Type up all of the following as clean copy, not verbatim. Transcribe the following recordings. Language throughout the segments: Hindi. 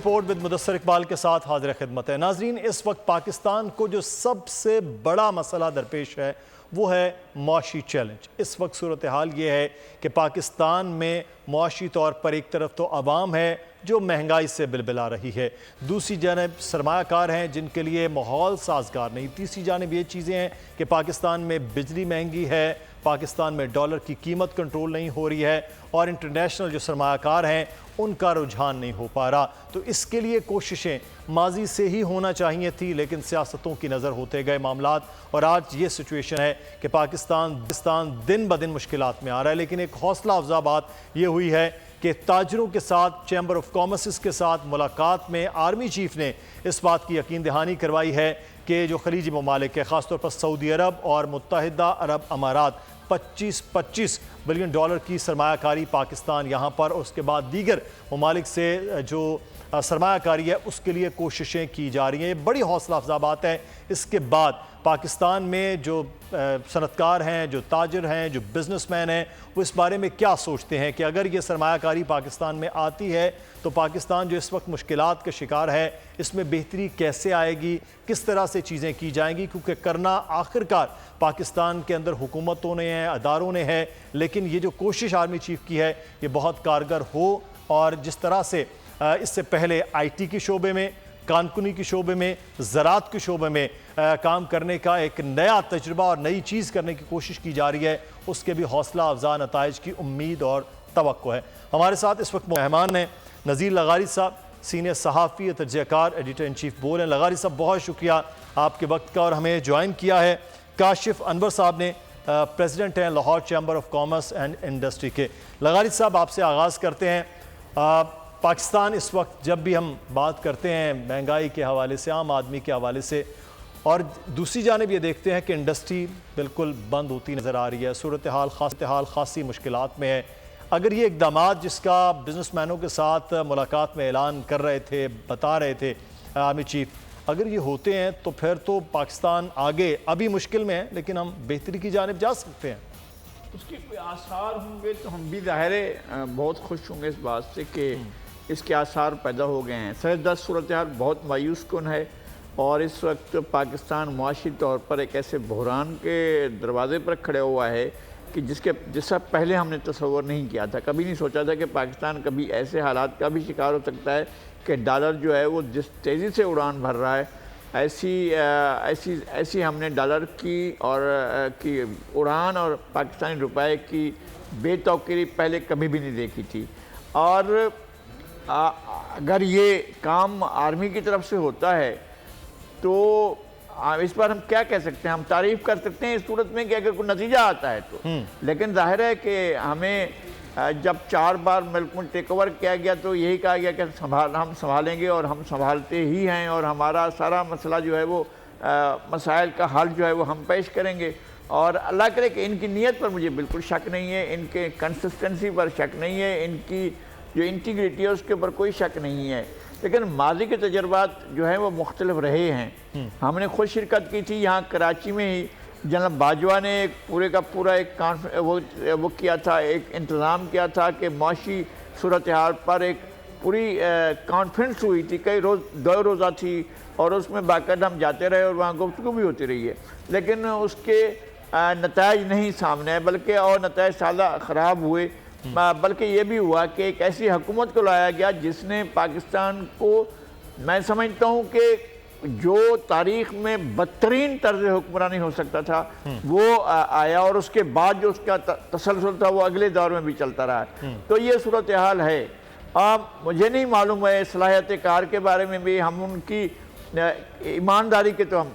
रिपोर्ट विद मुदस्सर इकबाल के साथ हाजिर खिदमत है। नाजरीन, इस वक्त पाकिस्तान को जो सबसे बड़ा मसला दरपेश है वो है मुआशी चैलेंज। इस वक्त सूरत हाल ये है कि पाकिस्तान में मुआशी तौर पर एक तरफ तो आवाम है जो महंगाई से बिलबिला रही है, दूसरी जानब सरमायाकार हैं जिनके लिए माहौल साजगार नहीं, तीसरी जानब ये चीज़ें हैं कि पाकिस्तान में बिजली महंगी है, पाकिस्तान में डॉलर की कीमत कंट्रोल नहीं हो रही है और इंटरनेशनल जो सरमायाकार हैं उनका रुझान नहीं हो पा रहा। तो इसके लिए कोशिशें माजी से ही होना चाहिए थी, लेकिन सियासतों की नज़र होते गए मामलात और आज ये सिचुएशन है कि पाकिस्तान दिन ब दिन मुश्किलात में आ रहा है। लेकिन एक हौसला अफजा बात यह हुई है कि ताजरों के साथ, चैम्बर ऑफ कॉमर्स के साथ मुलाकात में आर्मी चीफ ने इस बात की यकीन दहानी करवाई है कि जो खलीजी ममालिक है, ख़ासतौर पर सऊदी अरब और मुत्तहिदा अरब अमारात, 25 बिलियन डॉलर की सरमायाकारी पाकिस्तान यहाँ पर और उसके बाद दीगर ममालिक से जो सरमायाकारी है उसके लिए कोशिशें की जा रही हैं। ये बड़ी हौसला अफजा बात है। इसके बाद पाकिस्तान में जो सनतकार हैं, जो ताजर हैं, जो बिजनेसमैन हैं, वो इस बारे में क्या सोचते हैं कि अगर ये सरमायाकारी पाकिस्तान में आती है तो पाकिस्तान जो इस वक्त मुश्किलात का शिकार है इसमें बेहतरी कैसे आएगी, किस तरह से चीज़ें की जाएंगी, क्योंकि करना आखिरकार पाकिस्तान के अंदर हुकूमतों ने है, अदारों ने है। लेकिन ये जो कोशिश आर्मी चीफ की है ये बहुत कारगर हो और जिस तरह से इससे पहले IT के शोबे में, कानकुनी के शोबे में, ज़राअत के शोबे में काम करने का एक नया तजुर्बा और नई चीज़ करने की कोशिश की जा रही है, उसके भी हौसला अफजा नताइज की उम्मीद और तवक्को है। हमारे साथ इस वक्त मेहमान हैं नज़ीर लगारी साहब, सीनियर सहाफ़ी, तजज़ियाकार, एडिटर इन चीफ बोल हैं। लगारी साहब, बहुत शुक्रिया आपके वक्त का और हमें ज्वाइन किया है। काशिफ अनवर साहब ने प्रेसिडेंट हैं Lahore chamber of commerce and industry के। लगारी साहब, आपसे आगाज़ करते हैं। पाकिस्तान इस वक्त जब भी हम बात करते हैं महंगाई के हवाले से, आम आदमी के हवाले से, और दूसरी जानिब ये देखते हैं कि इंडस्ट्री बिल्कुल बंद होती नज़र आ रही है, सूरत हाल खासी मुश्किलात में है। अगर ये इक़दामात जिसका बिजनेसमैनों के साथ मुलाकात में ऐलान कर रहे थे, बता रहे थे आर्मी चीफ, अगर ये होते हैं तो फिर तो पाकिस्तान आगे अभी मुश्किल में है लेकिन हम बेहतरी की जानिब जा सकते हैं। उसके कोई आसार होंगे तो हम भी ज़ाहिर बहुत खुश होंगे इस बात से कि इसके आसार पैदा हो गए हैं। सर सूरत हाल बहुत मायूस कुन है और इस वक्त पाकिस्तान मुआशी तौर पर एक ऐसे बहरान के दरवाज़े पर खड़े हुआ है कि जिसका पहले हमने तसव्वुर नहीं किया था। कभी नहीं सोचा था कि पाकिस्तान कभी ऐसे हालात का भी शिकार हो सकता है कि डॉलर जो है वो जिस तेज़ी से उड़ान भर रहा है, ऐसी हमने डॉलर की और की उड़ान और पाकिस्तानी रुपए की बेतौकीरी पहले कभी भी नहीं देखी थी। और अगर ये काम आर्मी की तरफ से होता है तो इस पर हम क्या कह सकते हैं, हम तारीफ़ कर सकते हैं इस सूरत में कि अगर कोई नतीजा आता है तो। लेकिन जाहिर है कि हमें जब 4 बार मुल्क में टेक ओवर किया गया तो यही कहा गया कि हम संभालेंगे और हम संभालते ही हैं और हमारा सारा मसला जो है वो मसाइल का हल जो है वो हम पेश करेंगे। और अल्लाह करे कि इनकी नीयत पर मुझे बिल्कुल शक नहीं है, इनके कंसिस्टेंसी पर शक नहीं है, इनकी जो इंटीग्रिटी है उसके ऊपर कोई शक नहीं है। लेकिन माजी के तजर्बात जो हैं वो मुख्तलिफ रहे हैं। हमने खुद शिरकत की थी यहाँ कराची में ही, जनाब बाजवा ने एक पूरे का पूरा एक वो किया था, एक इंतज़ाम किया था कि मुआशी सूरत हाल पर एक पूरी कॉन्फ्रेंस हुई थी, कई रोज़ 2 रोज़ा थी और उसमें बाकायदा हम जाते रहे और वहाँ गुफ्तगू भी होती रही है। लेकिन उसके नताइज नहीं सामने आए, बल्कि और नताइज साला ख़राब हुए। बल्कि ये भी हुआ कि एक ऐसी हुकूमत को लाया गया जिसने पाकिस्तान को, मैं समझता हूँ कि जो तारीख़ में बदतरीन तर्ज हुक्मरानी हो सकता था वो आया और उसके बाद जो उसका तसलसल था वो अगले दौर में भी चलता रहा। तो ये सूरत हाल है। मुझे नहीं मालूम है सलाहियत कार के बारे में भी, हम उनकी ईमानदारी के तो हम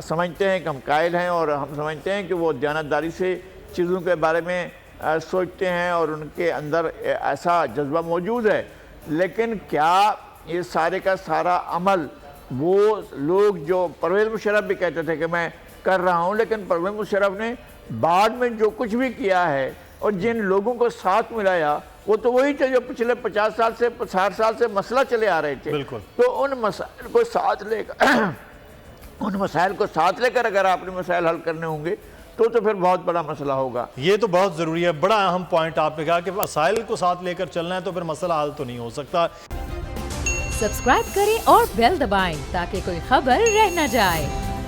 समझते हैं कि हम कायल हैं और हम समझते हैं कि वो दयानतदारी से चीज़ों के बारे में सोचते हैं और उनके अंदर ऐसा जज्बा मौजूद है। लेकिन क्या ये सारे का सारा अमल वो लोग जो परवेज़ मुशर्रफ भी कहते थे कि मैं कर रहा हूँ, लेकिन परवेज़ मुशर्रफ ने बाद में जो कुछ भी किया है और जिन लोगों को साथ मिलाया वो तो वही थे जो पिछले 50 साल से 60 साल से मसला चले आ रहे थे। तो उन मसाइल को साथ लेकर अगर आपने मसाइल हल करने होंगे तो फिर बहुत बड़ा मसला होगा। ये तो बहुत ज़रूरी है, बड़ा अहम पॉइंट आपने कहा कि मसाइल को साथ लेकर चलना है तो फिर मसला हल तो नहीं हो सकता। सब्सक्राइब करें और बेल दबाएं ताकि कोई खबर रह न जाए।